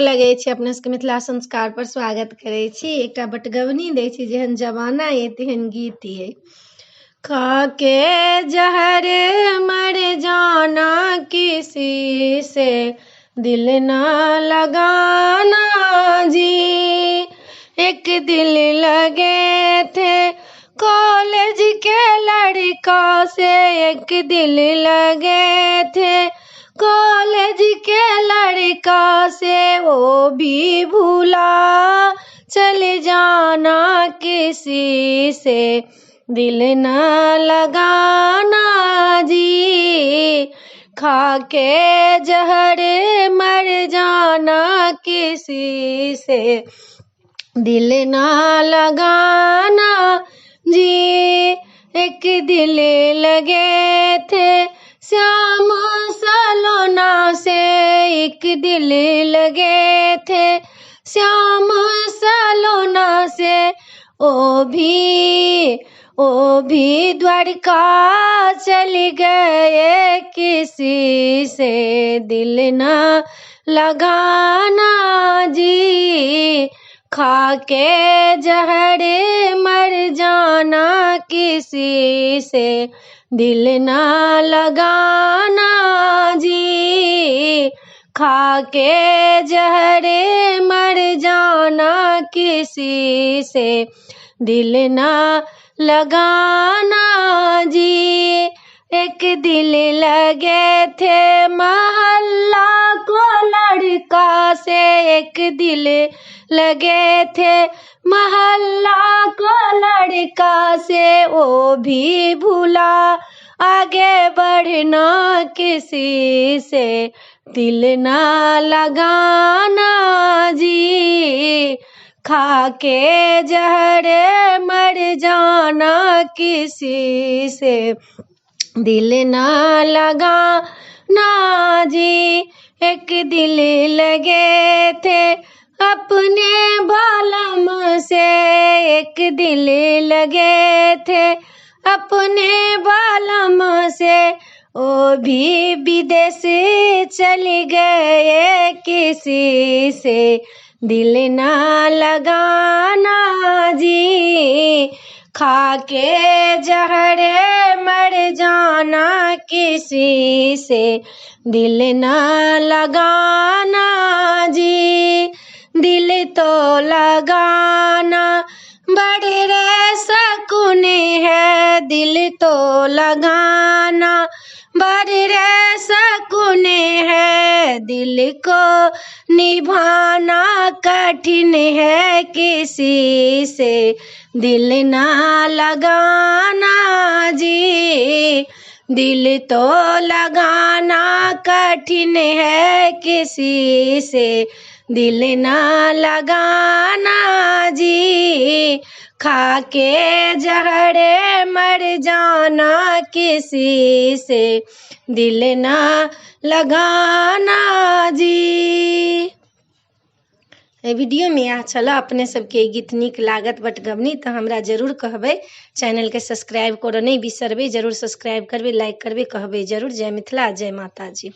लगै छै अपना सबके मिथिला संस्कार पर स्वागत करै छी। एकटा बटगवनी दै छी, जेहन जमाना ये तेहन गीत ये। खाके जहर मर जाना किसी से दिल ना लगाना जी। एक दिल लगे थे कॉलेज के लड़का से, एक दिल लगे थे कॉलेज के लड़का से, वो भी भूला चले जाना किसी से दिल ना लगाना जी। खाके जहर मर जाना किसी से दिल ना लगाना जी। एक दिल लगे थे श्याम सलोना से, एक दिल लगे थे श्याम सलोना से, ओ भी द्वारका चली गए किसी से दिल ना लगाना जी। खाके जहर मर जाना किसी से दिल ना लगाना जी। खाके जहर मर जाना किसी से दिल ना लगाना जी। एक दिल लगे थे मोहल्ला को लड़का से, एक दिल लगे थे मोहल्ला को लड़का से, वो भी भूला आगे बढ़ना किसी से दिल ना लगाना जी। खाके जहर मर जाना किसी से दिल ना लगाना जी। एक दिल लगे थे अपने बालम से, एक दिल लगे थे अपने बालम से, वो भी विदेश चले गए किसी से दिल ना लगाना जी। खाके जहर मर जाना किसी से दिल ना लगाना जी। दिल तो लगाना बड़े रे सुकून है, दिल तो लगाना बड़े रे सुकून है, दिल को निभाना कठिन है किसी से दिल ना लगाना जी। दिल तो लगाना कठिन है किसी से दिल ना लगाना जी। खाके जहर मर जाना किसी से दिल ना लगाना जी। वीडियो में यह छला। अपने सबके गीत नीक लागत बटगवनी तो हमरा जरूर कहबै। चैनल के सब्सक्राइब करऽ नहीं बिसरबै, जरूर सब्सक्राइब करबै, लाइक करबै, कहबै जरूर। जय मिथिला, जय माता जी।